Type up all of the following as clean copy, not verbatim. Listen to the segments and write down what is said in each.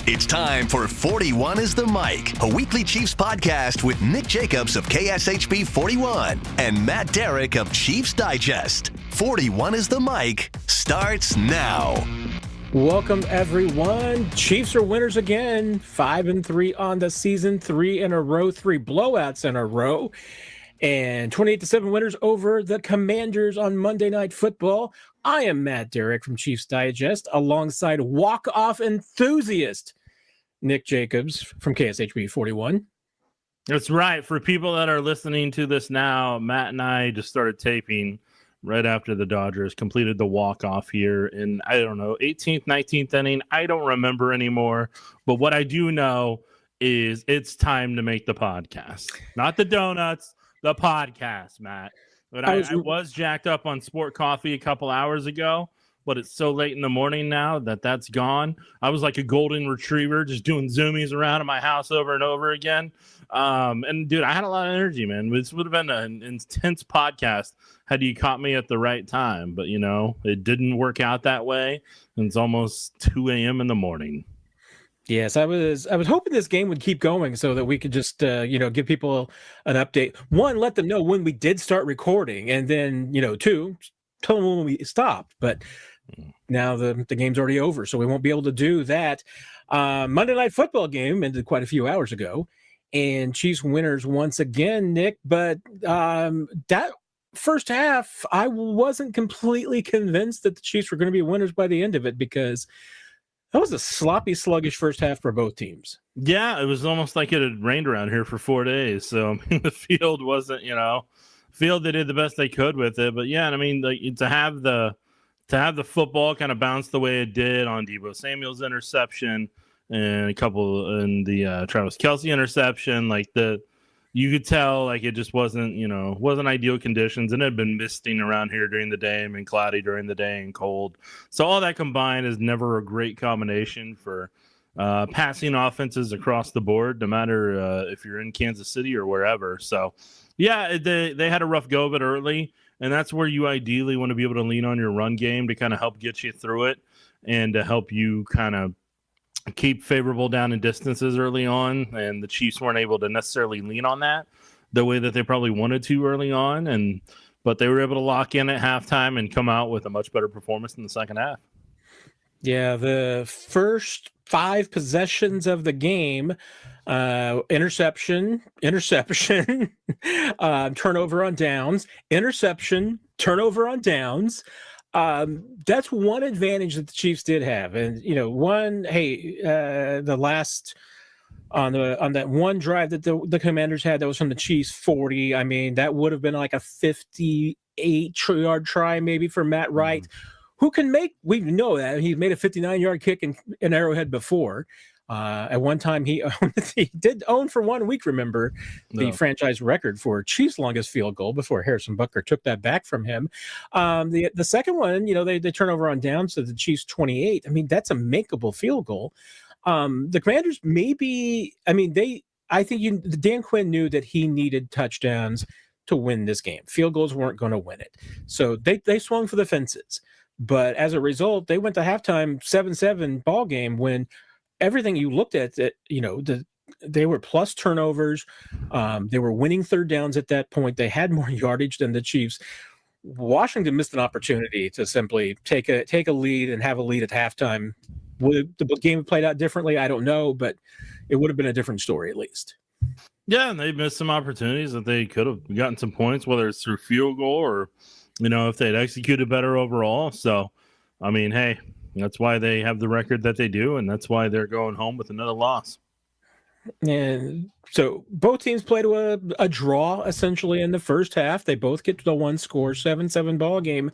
It's time for 41 is the Mic, a weekly Chiefs podcast with Nick Jacobs of KSHB 41 and Matt Derrick of Chiefs Digest. 41 is the Mic starts now. Welcome, everyone. Chiefs are winners again. 5-3 on the season, 3 in a row, 3 blowouts in a row, and 28-7 winners over the Commanders on Monday Night Football. I am Matt Derrick from Chiefs Digest, alongside walk-off enthusiast Nick Jacobs from KSHB 41. That's right. For people that are listening to this now, Matt and I just started taping right after the Dodgers completed the walk-off here in, 18th, 19th inning. I don't remember anymore. But what I do know is it's time to make the podcast. Not the donuts, the podcast, Matt. But I was jacked up on Sport Coffee a couple hours ago, but it's so late in the morning now that that's gone. I was like a golden retriever just doing zoomies around in my house over and over again. And, dude, I had a lot of energy, man. This would have been an intense podcast had you caught me at the right time. But, it didn't work out that way. And it's almost 2 a.m. in the morning. Yes, I was hoping this game would keep going so that we could just, give people an update. One, let them know when we did start recording, and then, two, tell them when we stopped. But now the game's already over, so we won't be able to do that. Monday Night Football game ended quite a few hours ago, and Chiefs winners once again, Nick. But that first half, I wasn't completely convinced that the Chiefs were going to be winners by the end of it, because that was a sloppy, sluggish first half for both teams. Yeah, it was almost like it had rained around here for 4 days. So the field wasn't, field they did the best they could with it. But yeah, to have the football kind of bounce the way it did on Deebo Samuel's interception and a couple in the Travis Kelce interception, you could tell it just wasn't ideal conditions, and it had been misting around here during the day and been cloudy during the day and cold. So all that combined is never a great combination for passing offenses across the board, no matter if you're in Kansas City or wherever. So yeah, they had a rough go of it early, and that's where you ideally want to be able to lean on your run game to kind of help get you through it and to help you kind of keep favorable down in distances early on, and the Chiefs weren't able to necessarily lean on that the way that they probably wanted to early on, but they were able to lock in at halftime and come out with a much better performance in the second half. Yeah, the first 5 possessions of the game, interception, turnover on downs, interception, turnover on downs. That's one advantage that the Chiefs did have. And, the last on that one drive that the Commanders had, that was from the Chiefs 40. I mean, that would have been like a 58-yard try maybe for Matt Wright, who can we know that he made a 59-yard kick in Arrowhead before. At one time, he did own for 1 week, remember, the franchise record for Chiefs' longest field goal before Harrison Butker took that back from him. The second one, they turn over on downs to the Chiefs 28. I mean, that's a makeable field goal. The Commanders Dan Quinn knew that he needed touchdowns to win this game. Field goals weren't going to win it. So they swung for the fences. But as a result, they went to halftime 7-7 ball game when everything you looked at, they were plus turnovers. They were winning third downs at that point. They had more yardage than the Chiefs. Washington missed an opportunity to simply take a lead and have a lead at halftime. Would the game have played out differently? I don't know, but it would have been a different story at least. Yeah, and they missed some opportunities that they could have gotten some points, whether it's through field goal or, if they'd executed better overall. So, hey, that's why they have the record that they do, and that's why they're going home with another loss. And so both teams played a draw, essentially, in the first half. They both get to the one score, 7-7 ball game.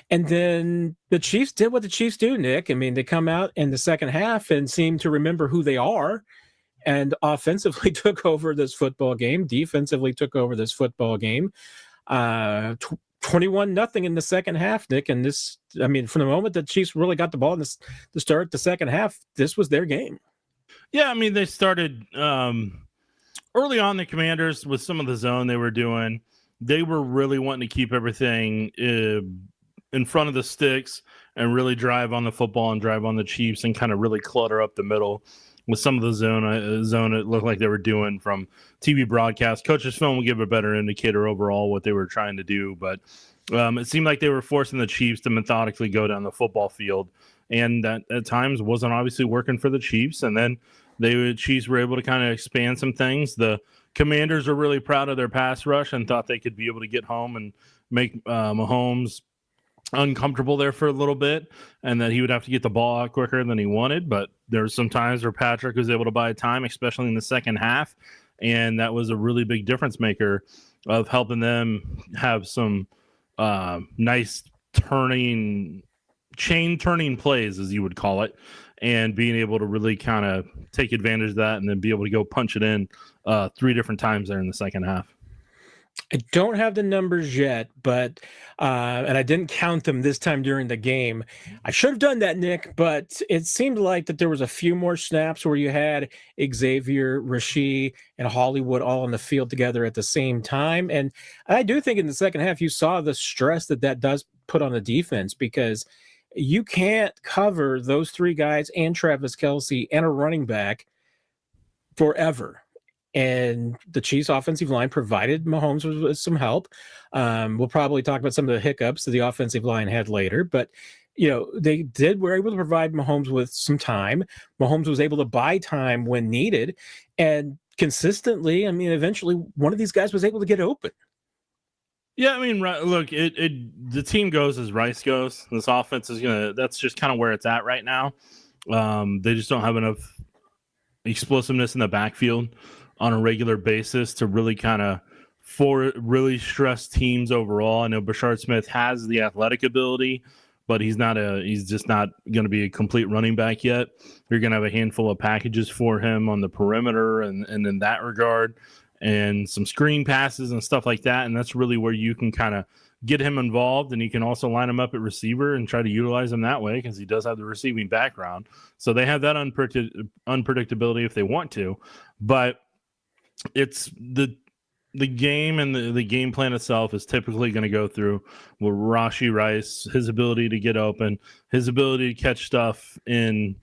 And then the Chiefs did what the Chiefs do, Nick. I mean, they come out in the second half and seem to remember who they are, and offensively took over this football game, defensively took over this football game. 21-0 in the second half, Nick. And from the moment the Chiefs really got the ball in the start the second half, this was their game. Yeah, they started early on, the Commanders, with some of the zone they were doing. They were really wanting to keep everything in front of the sticks and really drive on the football and drive on the Chiefs and kind of really clutter up the middle with some of the zone it looked like they were doing from TV broadcast. Coach's film will give a better indicator overall what they were trying to do, but it seemed like they were forcing the Chiefs to methodically go down the football field, and that at times wasn't obviously working for the Chiefs. And then the Chiefs were able to kind of expand some things. The Commanders were really proud of their pass rush and thought they could be able to get home and make Mahomes uncomfortable there for a little bit, and that he would have to get the ball out quicker than he wanted. But there were some times where Patrick was able to buy time, especially in the second half, and that was a really big difference maker of helping them have some nice chain turning plays, as you would call it, and being able to really kind of take advantage of that and then be able to go punch it in 3 different times there in the second half. I don't have the numbers yet, but and I didn't count them this time during the game. I should have done that, Nick, but it seemed like that there was a few more snaps where you had Xavier, Rasheed, and Hollywood all on the field together at the same time. And I do think in the second half you saw the stress that does put on the defense, because you can't cover those 3 guys and Travis Kelce and a running back forever. And the Chiefs offensive line provided Mahomes with some help. We'll probably talk about some of the hiccups that the offensive line had later, but they were able to provide Mahomes with some time. Mahomes was able to buy time when needed, and consistently, eventually one of these guys was able to get open. Yeah, look, the team goes as Rice goes. This offense that's just kind of where it's at right now. They just don't have enough explosiveness in the backfield on a regular basis to really kind of really stress teams overall. I know Brashard Smith has the athletic ability, but he's just not going to be a complete running back yet. You're going to have a handful of packages for him on the perimeter and in that regard, and some screen passes and stuff like that. And that's really where you can kind of get him involved, and you can also line him up at receiver and try to utilize him that way, because he does have the receiving background. So they have that unpredictability if they want to, but it's the game, and the game plan itself is typically going to go through with Rashee Rice, his ability to get open, his ability to catch stuff in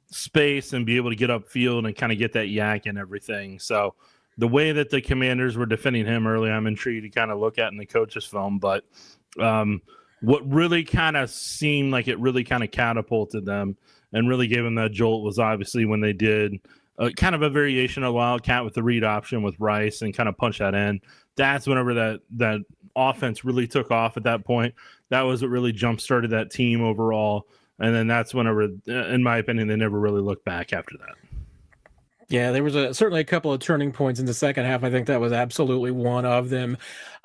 space and be able to get upfield and kind of get that yak and everything. So the way that the Commanders were defending him early, I'm intrigued to kind of look at in the coach's film. But what really kind of seemed like it really kind of catapulted them and really gave them that jolt was obviously when they did kind of a variation of Wildcat with the read option with Rice and kind of punch that in. That's whenever that offense really took off at that point. That was what really jump-started that team overall. And then that's whenever, in my opinion, they never really looked back after that. Yeah, there was certainly a couple of turning points in the second half. I think that was absolutely one of them.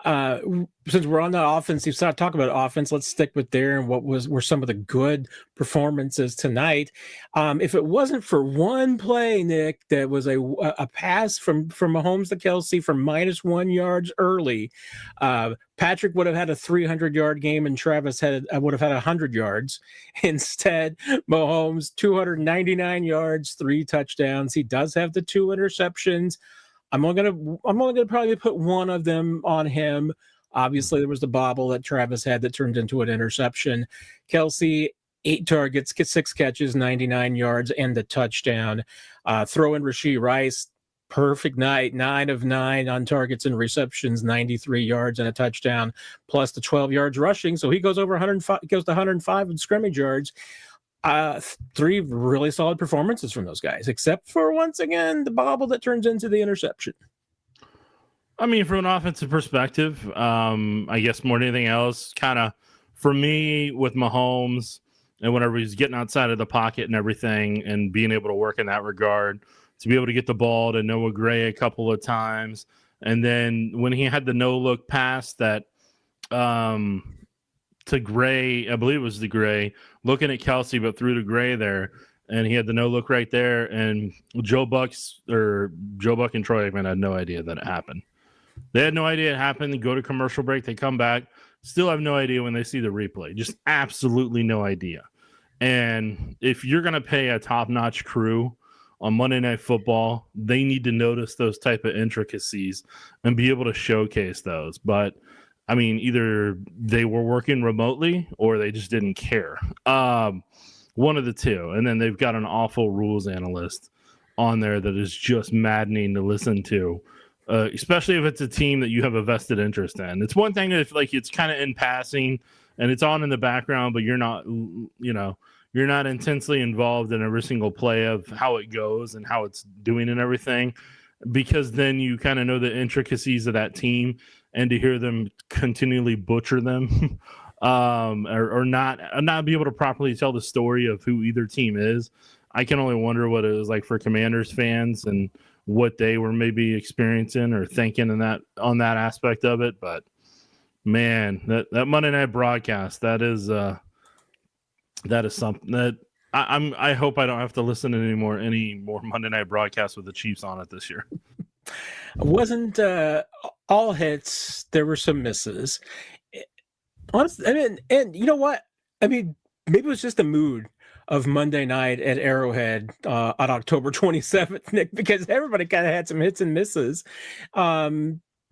Since we're on the offensive side, talk about offense, let's stick with there and what were some of the good performances tonight. If it wasn't for one play, Nick, that was a pass from Mahomes to Kelce from -1 yards early, Patrick would have had a 300-yard game and Travis would have had 100 yards. Instead, Mahomes 299 yards, 3 touchdowns. He does have the 2 interceptions. I'm only gonna probably put one of them on him. Obviously, there was the bobble that Travis had that turned into an interception. Kelce, 8 targets, 6 catches, 99 yards, and the touchdown. Throw in Rashee Rice, perfect night, 9 of 9 on targets and receptions, 93 yards and a touchdown, plus the 12 yards rushing. So he goes over 105, goes to 105 in scrimmage yards. 3 really solid performances from those guys, except for, once again, the bobble that turns into the interception. From an offensive perspective, I guess more than anything else, kind of for me with Mahomes and whenever he's getting outside of the pocket and everything and being able to work in that regard, to be able to get the ball to Noah Gray a couple of times. And then when he had the no-look pass that to Gray, I believe it was to Gray, looking at Kelce, but through to Gray there, and he had the no-look right there, and Joe Buck and Troy Aikman had no idea that it happened. They had no idea it happened. They go to commercial break. They come back. Still have no idea when they see the replay. Just absolutely no idea. And if you're going to pay a top-notch crew on Monday Night Football, they need to notice those type of intricacies and be able to showcase those. But I mean, either they were working remotely or they just didn't care. One of the two. And then they've got an awful rules analyst on there that is just maddening to listen to, especially if it's a team that you have a vested interest in. It's one thing if like it's kind of in passing and it's on in the background, but you're not intensely involved in every single play of how it goes and how it's doing and everything, because then you kind of know the intricacies of that team, and to hear them continually butcher them or not be able to properly tell the story of who either team is. I can only wonder what it was like for Commanders fans and what they were maybe experiencing or thinking in that on that aspect of it. But man, that Monday night broadcast, that is something that I hope I don't have to listen to any more Monday night broadcasts with the Chiefs on it this year. It wasn't all hits. There were some misses. Honestly, I mean, and you know what? I mean, maybe it was just the mood of Monday night at Arrowhead on October 27th, Nick, because everybody kind of had some hits and misses.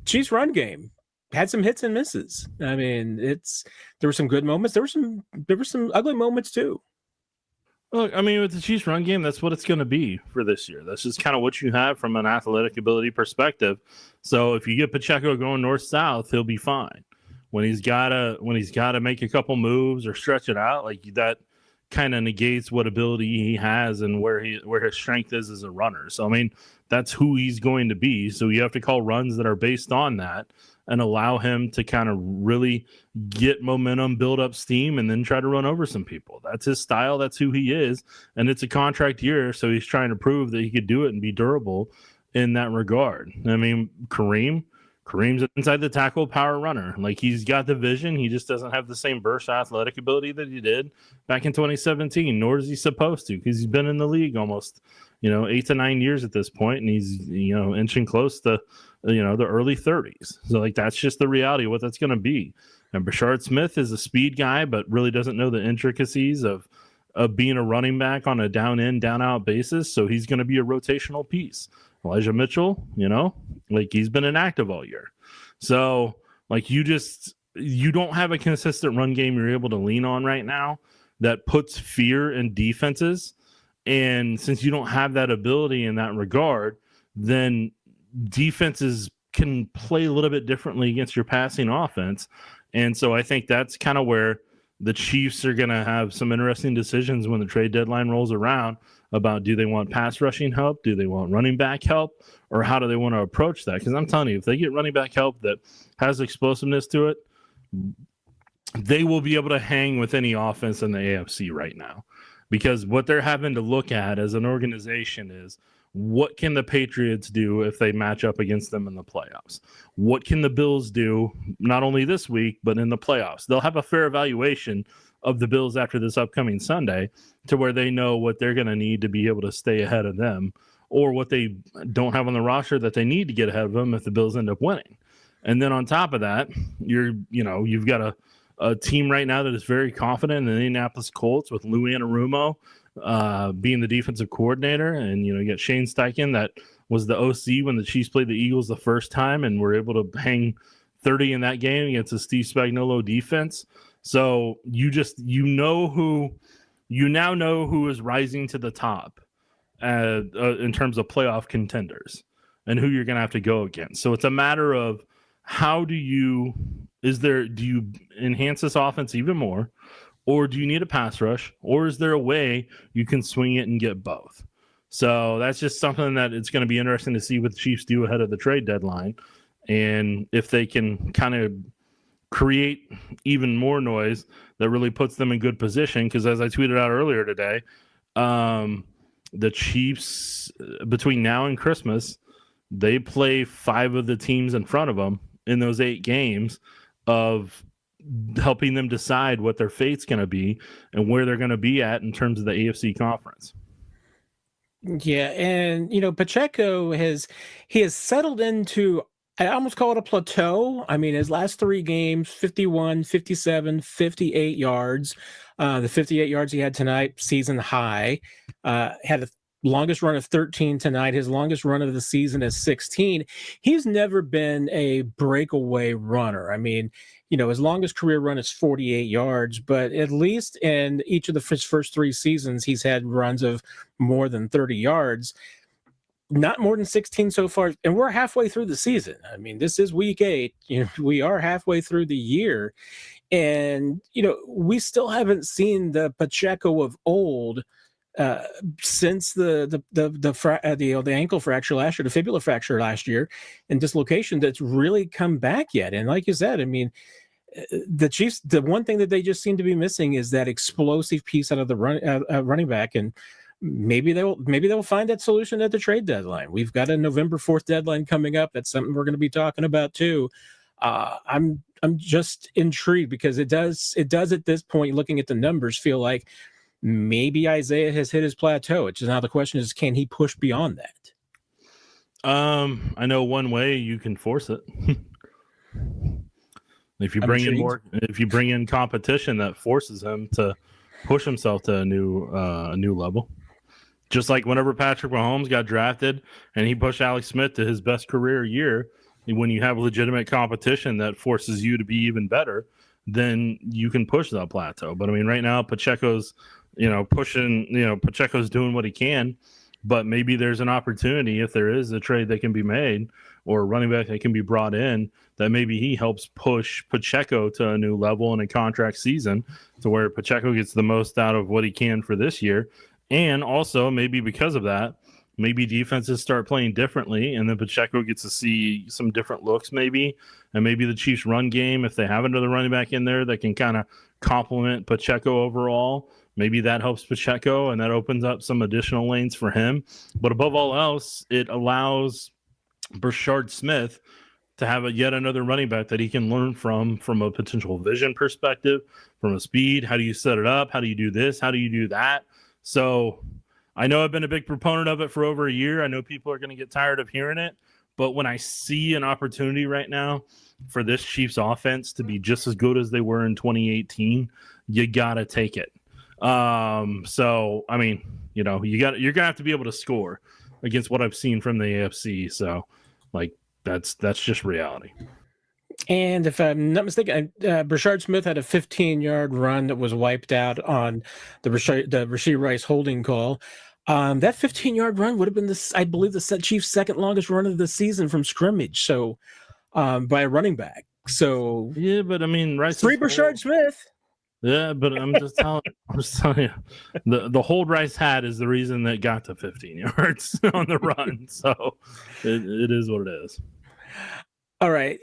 Chiefs run game had some hits and misses. I mean, there were some good moments. There were some ugly moments too. Look, I mean, with the Chiefs run game, that's what it's going to be for this year. That's just kind of what you have from an athletic ability perspective. So if you get Pacheco going north-south, he'll be fine. When he's got to make a couple moves or stretch it out, like that kind of negates what ability he has and where his strength is as a runner. So I mean, that's who he's going to be. So you have to call runs that are based on that and allow him to kind of really get momentum, build up steam, and then try to run over some people. That's his style. That's who he is. And it's a contract year, so he's trying to prove that he could do it and be durable in that regard. I mean, Kareem's inside the tackle power runner. Like, he's got the vision. He just doesn't have the same burst athletic ability that he did back in 2017, nor is he supposed to, because he's been in the league almost, 8 to 9 years at this point, and he's, inching close to, the early 30s. So, like, that's just the reality of what that's going to be. And Brashard Smith is a speed guy, but really doesn't know the intricacies of being a running back on a down-in, down-out basis. So he's going to be a rotational piece. Elijah Mitchell, like, he's been inactive all year. So, like, you don't have a consistent run game you're able to lean on right now that puts fear in defenses. And since you don't have that ability in that regard, then defenses can play a little bit differently against your passing offense. And so I think that's kind of where the Chiefs are going to have some interesting decisions when the trade deadline rolls around about, do they want pass rushing help? Do they want running back help? Or how do they want to approach that? Because I'm telling you, if they get running back help that has explosiveness to it, they will be able to hang with any offense in the AFC right now. Because what they're having to look at as an organization is, what can the Patriots do if they match up against them in the playoffs? What can the Bills do, not only this week, but in the playoffs? They'll have a fair evaluation of the Bills after this upcoming Sunday, to where they know what they're going to need to be able to stay ahead of them, or what they don't have on the roster that they need to get ahead of them if the Bills end up winning. And then on top of that, you've got a team right now that is very confident in the Indianapolis Colts, with Lou Anarumo being the defensive coordinator. And, you get Shane Steichen, that was the OC when the Chiefs played the Eagles the first time and were able to hang 30 in that game against the Steve Spagnuolo defense. So you now know who is rising to the top in terms of playoff contenders and who you're going to have to go against. So it's a matter of, do you enhance this offense even more? Or do you need a pass rush? Or is there a way you can swing it and get both? So that's just something that it's going to be interesting to see what the Chiefs do ahead of the trade deadline. And if they can kind of create even more noise that really puts them in good position. Because as I tweeted out earlier today, the Chiefs, between now and Christmas, they play 5 of the teams in front of them in those 8 games, of helping them decide what their fate's going to be and where they're going to be at in terms of the AFC conference. Yeah. And, Pacheco has settled into, I almost call it a plateau. I mean, his last 3 games, 51, 57, 58 yards. The 58 yards he had tonight, season high. Had longest run of 13 tonight. His longest run of the season is 16. He's never been a breakaway runner. I mean, his longest career run is 48 yards, but at least in each of his first 3 seasons, he's had runs of more than 30 yards. Not more than 16 so far, and we're halfway through the season. I mean, this is week 8. We are halfway through the year, and we still haven't seen the Pacheco of old since the ankle fracture last year, the fibula fracture last year, and dislocation that's really come back yet. And like you said, I mean, the Chiefs, the one thing that they just seem to be missing is that explosive piece out of the running back, and maybe they'll find that solution at the trade deadline. We've got a November 4th deadline coming up. That's something we're going to be talking about too. I'm just intrigued because it does at this point, looking at the numbers, feel like maybe Isaiah has hit his plateau. It's just now the question is, can he push beyond that? I know one way you can force it. If you bring in competition that forces him to push himself to a new level. Just like whenever Patrick Mahomes got drafted and he pushed Alex Smith to his best career year, when you have legitimate competition that forces you to be even better, then you can push that plateau. But I mean, right now Pacheco's pushing, Pacheco's doing what he can, but maybe there's an opportunity, if there is a trade that can be made or a running back that can be brought in, that maybe he helps push Pacheco to a new level in a contract season to where Pacheco gets the most out of what he can for this year. And also maybe because of that, maybe defenses start playing differently, and then Pacheco gets to see some different looks maybe, and maybe the Chiefs run game, if they have another running back in there that can kind of complement Pacheco overall, maybe that helps Pacheco and that opens up some additional lanes for him. But above all else, it allows Brashard Smith to have yet another running back that he can learn from a potential vision perspective, from a speed. How do you set it up? How do you do this? How do you do that? So I know I've been a big proponent of it for over a year. I know people are going to get tired of hearing it, but when I see an opportunity right now for this Chiefs offense to be just as good as they were in 2018, you got to take it. So, I mean, you're going to have to be able to score against what I've seen from the AFC. So, like, that's just reality. And if I'm not mistaken, Brashard Smith had a 15-yard run that was wiped out on the Rashee Rice holding call. That 15-yard run would have been I believe the Chiefs' second longest run of the season from scrimmage. So, by a running back. So yeah, but I mean, Rice free Brashard Smith. Yeah, but I'm just telling you, the hold Rice had is the reason that got to 15 yards on the run. So it is what it is. All right.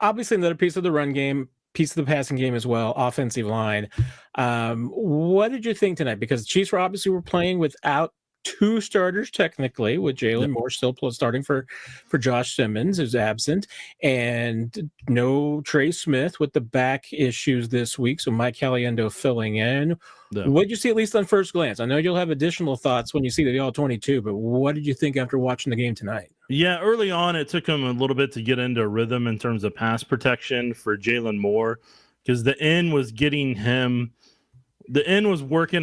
Obviously another piece of the run game, piece of the passing game as well, offensive line. What did you think tonight? Because the Chiefs were playing without 2 starters technically, with Jalen Moore still starting for Josh Simmons, who's absent, and no Trey Smith with the back issues this week. So Mike Caliendo filling in. Yeah. What did you see, at least on first glance? I know you'll have additional thoughts when you see the all-22, but what did you think after watching the game tonight? Yeah, early on, it took him a little bit to get into rhythm in terms of pass protection for Jalen Moore, because the end was working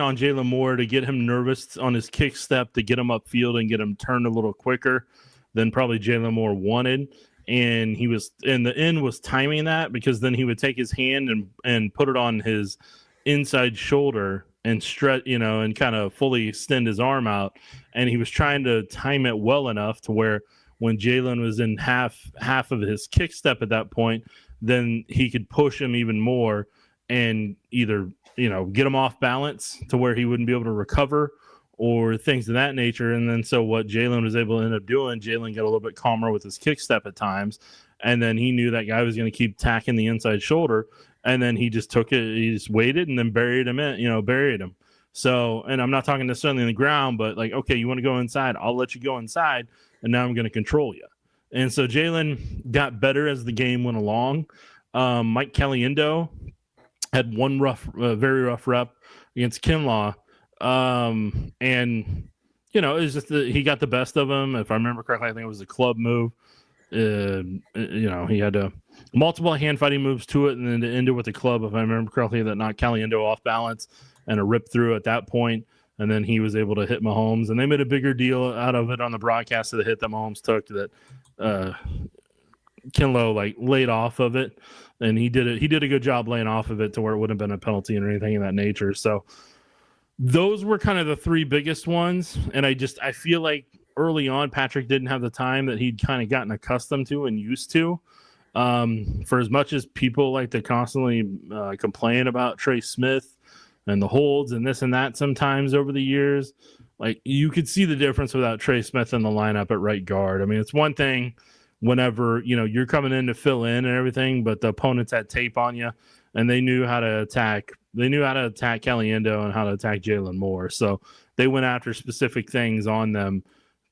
on Jalen Moore to get him nervous on his kick step, to get him upfield and get him turned a little quicker than probably Jalen Moore wanted. And the end was timing that, because then he would take his hand and put it on his inside shoulder and stretch, and kind of fully extend his arm out. And he was trying to time it well enough to where when Jalen was in half of his kick step at that point, then he could push him even more and either, get him off balance to where he wouldn't be able to recover or things of that nature. And then so what Jalen was able to end up doing, Jalen got a little bit calmer with his kick step at times. And then he knew that guy was going to keep tacking the inside shoulder. And then he just took it, he just waited and then buried him. So, and I'm not talking necessarily on the ground, but like, okay, you want to go inside? I'll let you go inside. And now I'm going to control you. And so Jalen got better as the game went along. Mike Caliendo had one very rough rep against Kinlaw. And, it was just he got the best of him. If I remember correctly, I think it was a club move. He had multiple hand fighting moves to it, and then to end it with the club, if I remember correctly, that knocked Caliendo off balance and a rip through at that point. and then he was able to hit Mahomes, and they made a bigger deal out of it on the broadcast of the hit that Mahomes took that Kinlow like laid off of it, and he did a good job laying off of it to where it wouldn't have been a penalty or anything of that nature. So those were kind of the three biggest ones, and I feel like early on Patrick didn't have the time that he'd kind of gotten accustomed to and used to. For as much as people like to constantly complain about Trey Smith and the holds and this and that sometimes over the years, like you could see the difference without Trey Smith in the lineup at right guard. I mean, it's one thing whenever, you're coming in to fill in and everything, but the opponents had tape on you and they knew how to attack. They knew how to attack Caliendo and how to attack Jalen Moore. So they went after specific things on them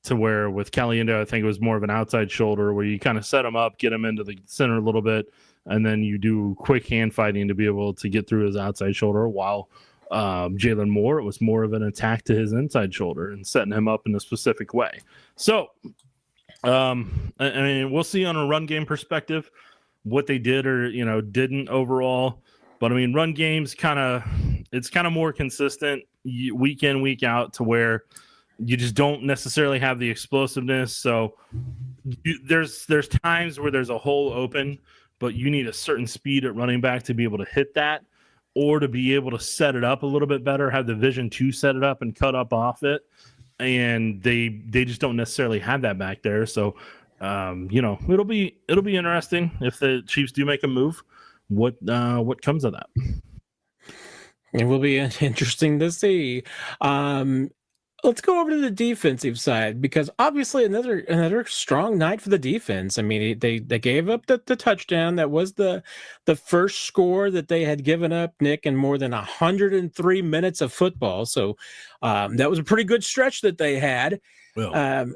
to where with Caliendo, I think it was more of an outside shoulder where you kind of set him up, get him into the center a little bit, and then you do quick hand fighting to be able to get through his outside shoulder. While Jalen Moore, it was more of an attack to his inside shoulder and setting him up in a specific way. So, I mean, we'll see on a run game perspective what they did or, didn't overall. But I mean, run games it's kind of more consistent week in, week out to where you just don't necessarily have the explosiveness. So there's times where there's a hole open, but you need a certain speed at running back to be able to hit that or to be able to set it up a little bit better, have the vision to set it up and cut up off it. And they just don't necessarily have that back there. So, it'll be interesting if the Chiefs do make a move. What comes of that? It will be interesting to see. Let's go over to the defensive side because obviously another strong night for the defense. I mean, they gave up the touchdown. That was the first score that they had given up, Nick, in more than 103 minutes of football. So that was a pretty good stretch that they had. Well,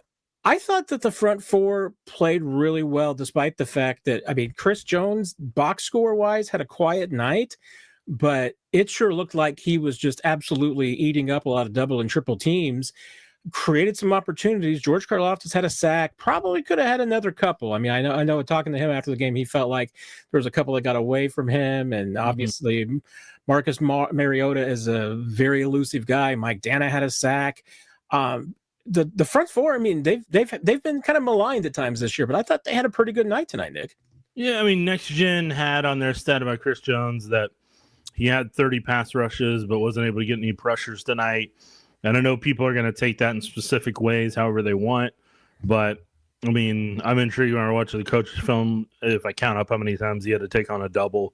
I thought that the front four played really well, despite the fact that, I mean, Chris Jones, box score wise, had a quiet night. But it sure looked like he was just absolutely eating up a lot of double and triple teams, created some opportunities. George Karlaftis had a sack, probably could have had another couple. I mean, I know talking to him after the game, he felt like there was a couple that got away from him. And obviously Marcus Mariota is a very elusive guy. Mike Dana had a sack. The front four, I mean, they've been kind of maligned at times this year, but I thought they had a pretty good night tonight, Nick. Yeah, I mean, Next Gen had on their stat about Chris Jones that he had 30 pass rushes, but wasn't able to get any pressures tonight. And I know people are going to take that in specific ways, however they want. But, I mean, I'm intrigued when I watch the coach's film, if I count up how many times he had to take on a double.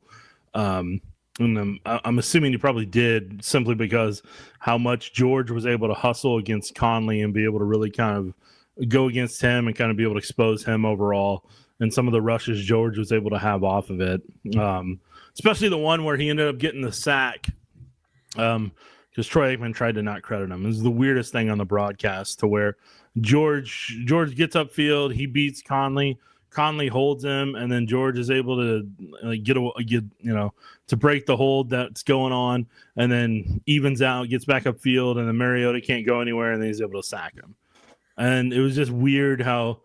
And I'm assuming he probably did simply because how much George was able to hustle against Conley and be able to really kind of go against him and kind of be able to expose him overall. And some of the rushes George was able to have off of it. Especially the one where he ended up getting the sack because Troy Aikman tried to not credit him. It was the weirdest thing on the broadcast to where George gets upfield, he beats Conley holds him, and then George is able to get to break the hold that's going on, and then evens out, gets back upfield, and then Mariota can't go anywhere, and then he's able to sack him. And it was just weird how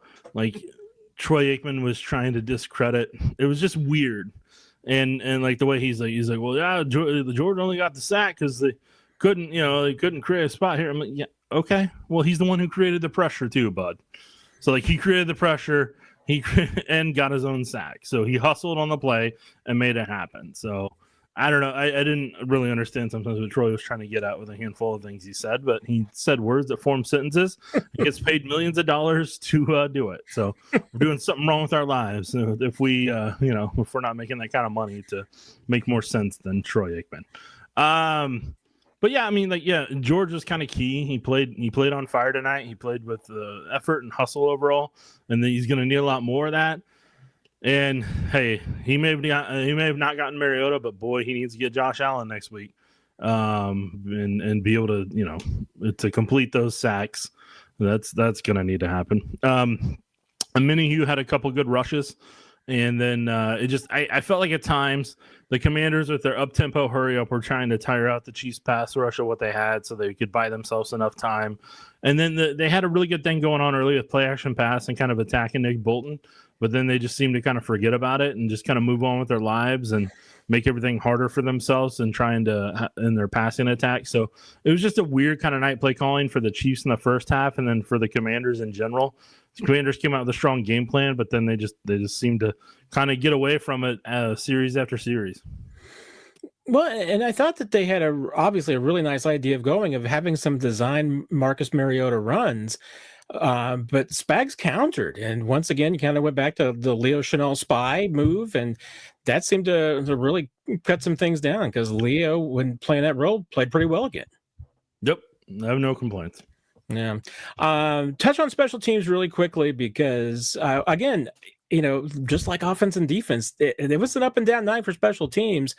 Troy Aikman was trying to discredit. It was just weird. And like the way he's like, well, yeah, George only got the sack because they couldn't create a spot here. I'm like, yeah, okay. Well, he's the one who created the pressure too, bud. So he created the pressure, and got his own sack. So he hustled on the play and made it happen. So I don't know. I didn't really understand sometimes what Troy was trying to get at with a handful of things he said, but he said words that form sentences. He gets paid millions of dollars to do it. So we're doing something wrong with our lives if we, if we're not making that kind of money to make more sense than Troy Aikman. But yeah, I mean, George was kind of key. He played on fire tonight. He played with effort and hustle overall, and then he's going to need a lot more of that. And hey, he may have not gotten Mariota, but boy, he needs to get Josh Allen next week, and be able to to complete those sacks. That's going to need to happen. Minihue had a couple good rushes, and then I felt like at times the Commanders with their up-tempo hurry-up were trying to tire out the Chiefs pass rush of what they had so they could buy themselves enough time. And then they had a really good thing going on early with play-action pass and kind of attacking Nick Bolton, but then they just seemed to kind of forget about it and just kind of move on with their lives. And make everything harder for themselves and trying to in their passing attack. So it was just a weird kind of night play calling for the Chiefs in the first half, and then for the Commanders in general. The Commanders came out with a strong game plan, but then they just seemed to kind of get away from it series after series. Well, and I thought that they had obviously a really nice idea of having some design Marcus Mariota runs, but Spags countered, and once again, you kind of went back to the Leo Chanel spy move, and that seemed to really cut some things down because Leo, when playing that role, played pretty well again. Yep, I have no complaints. Yeah. Touch on special teams really quickly because, again, just like offense and defense, it was an up and down night for special teams.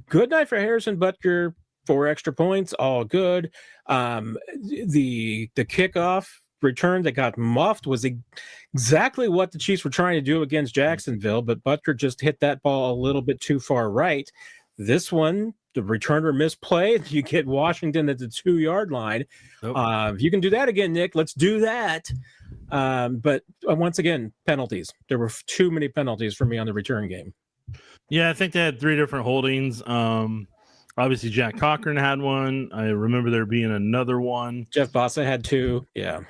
Good night for Harrison Butker, 4 extra points, all good. The kickoff return that got muffed was exactly what the Chiefs were trying to do against Jacksonville, but Butker just hit that ball a little bit too far right. This one, the returner misplayed. You get Washington at the 2-yard line. Nope. If you can do that again, Nick, let's do that. But once again, penalties. There were too many penalties for me on the return game. Yeah, I think they had 3 different holdings. Obviously, Jack Cochran had one. I remember there being another one. Jeff Bossa had 2. Yeah.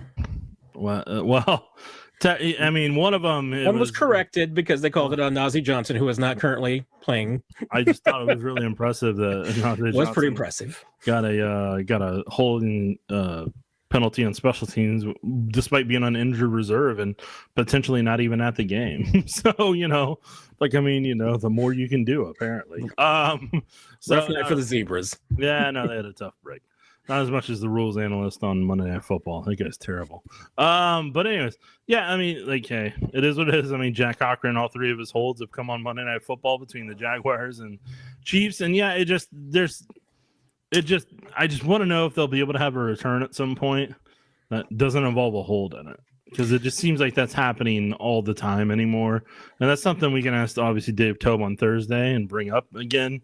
Well, I mean, one of them... One was corrected because they called it on Nazeeh Johnson, who is not currently playing. I just thought it was really impressive that Nazeeh was pretty impressive. Got a holding penalty on special teams despite being on injured reserve and potentially not even at the game. So, the more you can do, apparently. So rough night for the Zebras. Yeah, no, they had a tough break. Not as much as the rules analyst on Monday Night Football. That guy's terrible. But anyways, yeah, I mean, hey, it is what it is. I mean, Jack Cochran, all 3 of his holds have come on Monday Night Football between the Jaguars and Chiefs. And yeah, I just want to know if they'll be able to have a return at some point that doesn't involve a hold in it. Because it just seems like that's happening all the time anymore. And that's something we can ask, obviously, Dave Tobe on Thursday and bring up again.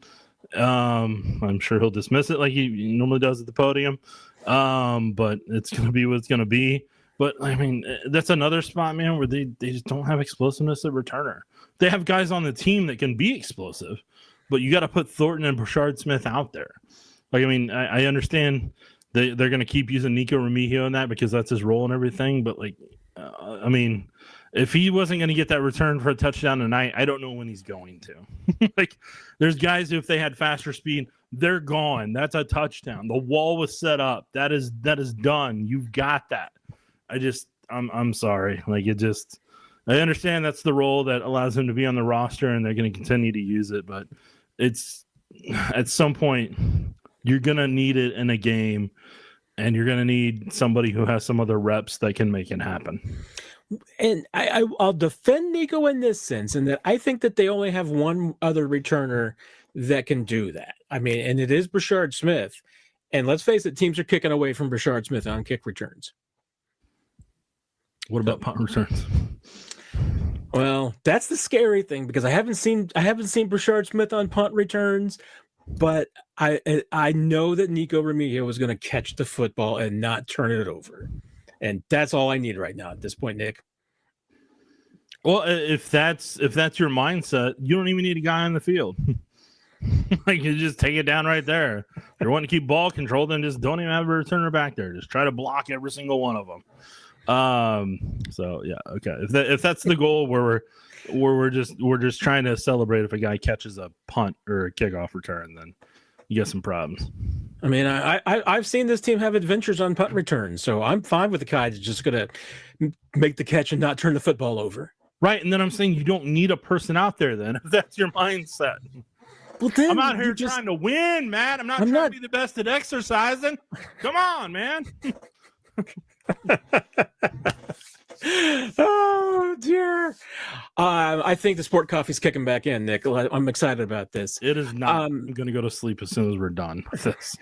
I'm sure he'll dismiss it like he normally does at the podium. But it's going to be what it's going to be. But, I mean, that's another spot, man, where they just don't have explosiveness at returner. They have guys on the team that can be explosive, but you got to put Thornton and Brashard Smith out there. Like, I mean, I understand they're going to keep using Nico Remigio in that because that's his role and everything. But, I mean, if he wasn't going to get that return for a touchdown tonight, I don't know when he's going to. There's guys who, if they had faster speed, they're gone. That's a touchdown. The wall was set up. That is done. You've got that. I'm sorry. I understand that's the role that allows him to be on the roster, and they're going to continue to use it. But it's at some point you're going to need it in a game, and you're going to need somebody who has some other reps that can make it happen. And I'll defend Nico in this sense, in that I think that they only have one other returner that can do that. I mean, and it is Brashard Smith. And let's face it, teams are kicking away from Brashard Smith on kick returns. What about punt returns? Well, that's the scary thing because I haven't seen Brashard Smith on punt returns, but I know that Nico Remigio was going to catch the football and not turn it over. And that's all I need right now at this point, Nick. Well, if that's your mindset, you don't even need a guy on the field. You just take it down right there. If you're wanting to keep ball control, then just don't even have a returner back there. Just try to block every single one of them. So yeah, okay. If that's the goal, where we're just trying to celebrate if a guy catches a punt or a kickoff return, then you get some problems. I mean, I've seen this team have adventures on punt returns, so I'm fine with the guy that's just going to make the catch and not turn the football over. Right, and then I'm saying you don't need a person out there then, if that's your mindset. Well, then I'm out here trying to win, Matt. I'm not trying to be the best at exercising. Come on, man. Oh dear. I think the sport coffee's kicking back in, Nick. I'm excited about this. It is not. I'm going to go to sleep as soon as we're done with this.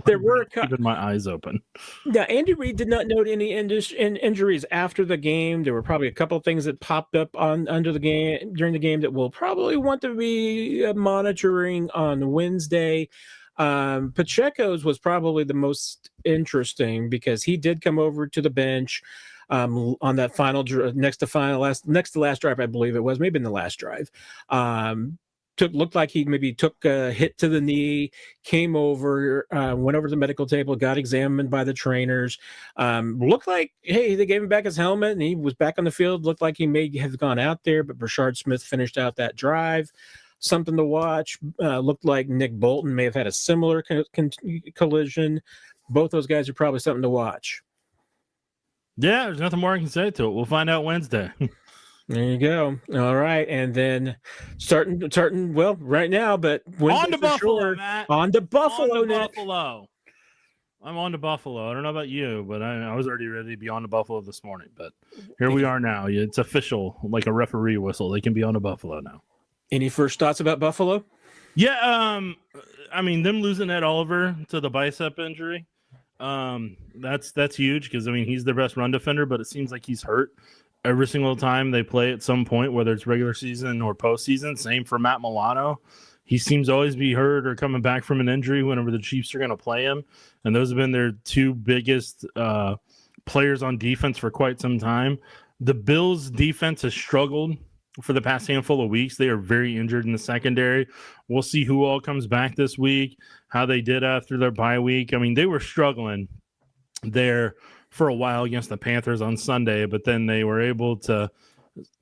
There were keeping my eyes open. Yeah, Andy Reid did not note any injuries after the game. There were probably a couple of things that popped up during the game that we'll probably want to be monitoring on Wednesday. Pacheco's was probably the most interesting because he did come over to the bench on that final next to last drive, I believe it was, maybe in the last drive. looked like he maybe took a hit to the knee, came over, went over to the medical table, got examined by the trainers. Looked like, hey, they gave him back his helmet and he was back on the field. Looked like he may have gone out there, but Brashard Smith finished out that drive. Something to watch. Looked like Nick Bolton may have had a similar collision. Both those guys are probably something to watch. Yeah, there's nothing more I can say to it. We'll find out Wednesday. There you go. All right, and then starting well right now, but on to Buffalo, Matt. On to Buffalo, Nick. Buffalo. I'm on to Buffalo. I don't know about you, but I was already ready to be on to Buffalo this morning. But here we are now. It's official, like a referee whistle. They can be on to Buffalo now. Any first thoughts about Buffalo? Yeah, I mean, them losing Ed Oliver to the bicep injury, that's huge because, I mean, he's their best run defender, but it seems like he's hurt every single time they play at some point, whether it's regular season or postseason. Same for Matt Milano. He seems to always be hurt or coming back from an injury whenever the Chiefs are going to play him, and those have been their two biggest players on defense for quite some time. The Bills' defense has struggled for the past handful of weeks. They are very injured in the secondary. We'll see who all comes back this week, how they did after their bye week. I mean, they were struggling there for a while against the Panthers on Sunday, but then they were able to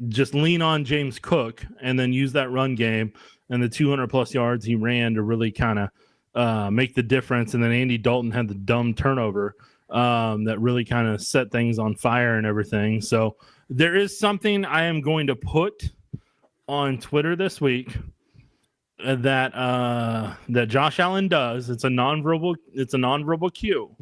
just lean on James Cook and then use that run game and the 200-plus yards he ran to really kind of make the difference. And then Andy Dalton had the dumb turnover that really kind of set things on fire and everything. So there is something I am going to put on Twitter this week that Josh Allen does. It's a nonverbal cue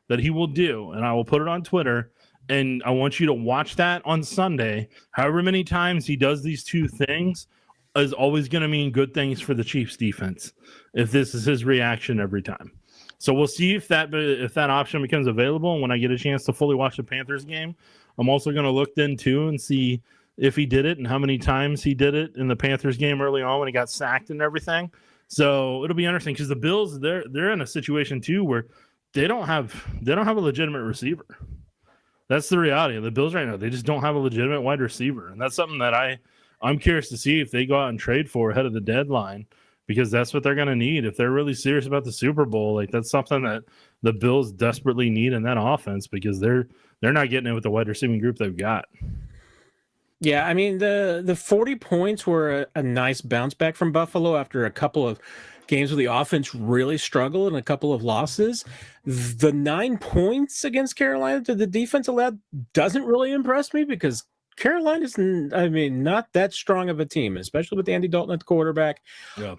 that he will do, and I will put it on Twitter. And I want you to watch that on Sunday. However many times he does these two things is always going to mean good things for the Chiefs defense if this is his reaction every time. So we'll see if that option becomes available. And when I get a chance to fully watch the Panthers game, I'm also going to look then too and see if he did it and how many times he did it in the Panthers game early on when he got sacked and everything. So it'll be interesting because the Bills, they're in a situation too where they don't have a legitimate receiver. That's the reality of the Bills right now. They just don't have a legitimate wide receiver. And that's something that I'm curious to see if they go out and trade for ahead of the deadline, because that's what they're going to need. If they're really serious about the Super Bowl, like that's something that the Bills desperately need in that offense, because they're not getting it with the wide receiving group they've got. Yeah, I mean, the 40 points were a nice bounce back from Buffalo after a couple of games where the offense really struggled and a couple of losses. The 9 points against Carolina that the defense allowed doesn't really impress me, because Carolina's, I mean, not that strong of a team, especially with Andy Dalton at the quarterback. Yeah.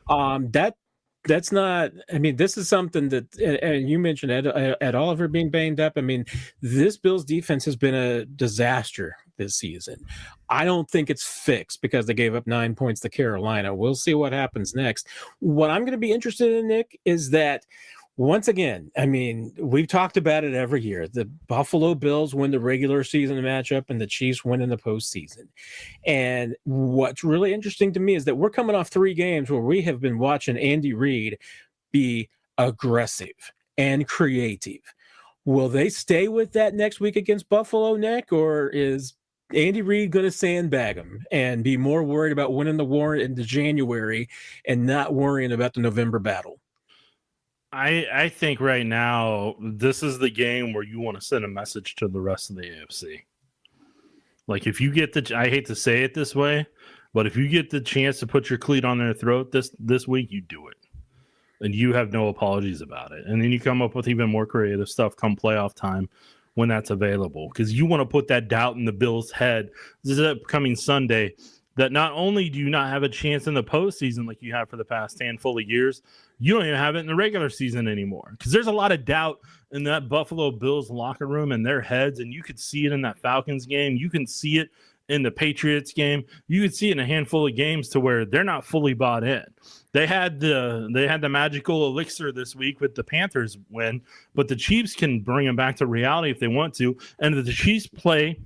That's not, I mean, this is something that, and you mentioned Ed Oliver being banged up. I mean, this Bills defense has been a disaster this season. I don't think it's fixed because they gave up 9 points to Carolina. We'll see what happens next. What I'm going to be interested in, Nick, is that once again, I mean, we've talked about it every year. The Buffalo Bills win the regular season matchup and the Chiefs win in the postseason. And what's really interesting to me is that we're coming off 3 games where we have been watching Andy Reid be aggressive and creative. Will they stay with that next week against Buffalo, Nick, or is Andy Reid going to sandbag them and be more worried about winning the war into January and not worrying about the November battle? I think right now this is the game where you want to send a message to the rest of the AFC. Like, if you get I hate to say it this way, but if you get the chance to put your cleat on their throat this week, you do it. And you have no apologies about it. And then you come up with even more creative stuff come playoff time when that's available. Because you want to put that doubt in the Bills' head. This is upcoming Sunday, that not only do you not have a chance in the postseason like you have for the past handful of years, you don't even have it in the regular season anymore. Because there's a lot of doubt in that Buffalo Bills locker room and their heads, and you could see it in that Falcons game. You can see it in the Patriots game. You could see it in a handful of games to where they're not fully bought in. They had the magical elixir this week with the Panthers win, but the Chiefs can bring them back to reality if they want to. And if the Chiefs play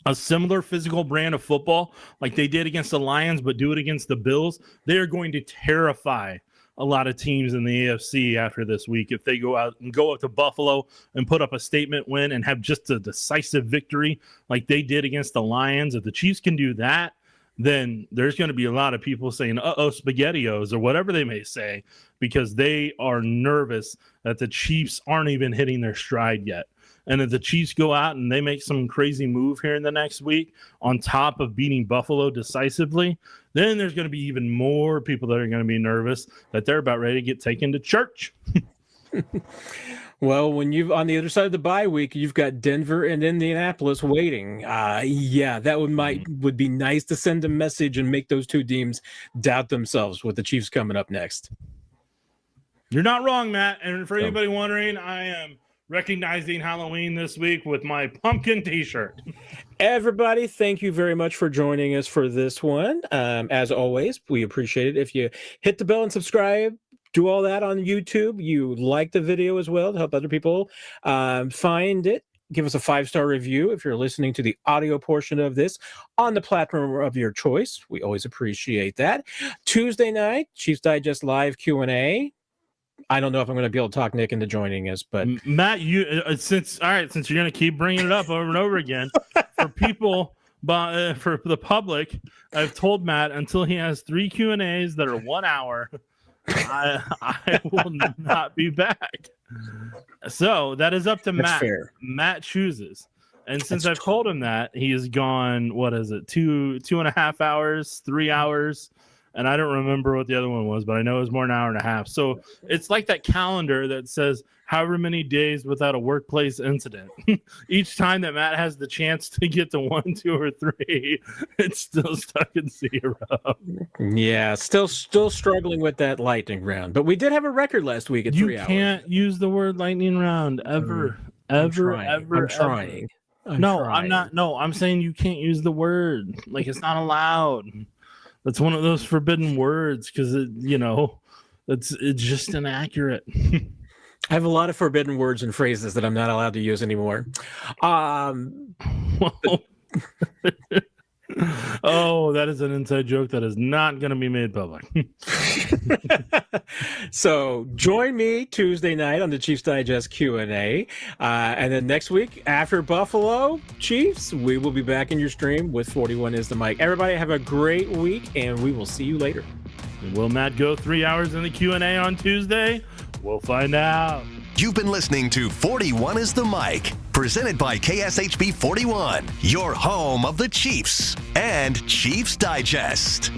a similar physical brand of football like they did against the Lions, but do it against the Bills, they are going to terrify a lot of teams in the AFC after this week if they go out to Buffalo and put up a statement win and have just a decisive victory like they did against the Lions. If the Chiefs can do that, then there's going to be a lot of people saying, uh-oh, SpaghettiOs, or whatever they may say, because they are nervous that the Chiefs aren't even hitting their stride yet. And if the Chiefs go out and they make some crazy move here in the next week on top of beating Buffalo decisively, then there's going to be even more people that are going to be nervous that they're about ready to get taken to church. Well, when you've on the other side of the bye week, you've got Denver and Indianapolis waiting. Yeah, that would be nice to send a message and make those two teams doubt themselves with the Chiefs coming up next. You're not wrong, Matt. And for anybody wondering, I am recognizing Halloween this week with my pumpkin t-shirt. Everybody, thank you very much for joining us for this one. As always, we appreciate it if you hit the bell and subscribe. Do all that on YouTube. You like the video as well to help other people find it. Give us a 5-star review if you're listening to the audio portion of this on the platform of your choice. We always appreciate that. Tuesday night, Chiefs Digest Live Q&A. I don't know if I'm going to be able to talk Nick into joining us, but Matt, since you're going to keep bringing it up over and over again for people, but for the public, I've told Matt until he has 3 Q&As that are 1 hour, I will not be back. So that is up to That's Matt. fair. Matt chooses. And since I've told him that, he has gone, what is it, 2.5 hours, 3 hours, and I don't remember what the other one was, but I know it was more than an hour and a half. So it's like that calendar that says however many days without a workplace incident. Each time that Matt has the chance to get to 1, 2, or 3, it's still stuck in 0. Yeah, still struggling with that lightning round. But we did have a record last week at 3 hours. You can't use the word lightning round ever. I'm trying. I'm not. No, I'm saying you can't use the word. Like, it's not allowed. That's one of those forbidden words because it's just inaccurate. I have a lot of forbidden words and phrases that I'm not allowed to use anymore. Oh, that is an inside joke that is not going to be made public. So join me Tuesday night on the Chiefs Digest Q&A. And then next week after Buffalo Chiefs, we will be back in your stream with 41 is the mic. Everybody have a great week, and we will see you later. Will Matt go 3 hours in the Q&A on Tuesday? We'll find out. You've been listening to 41 is the Mic, presented by KSHB 41, your home of the Chiefs and Chiefs Digest.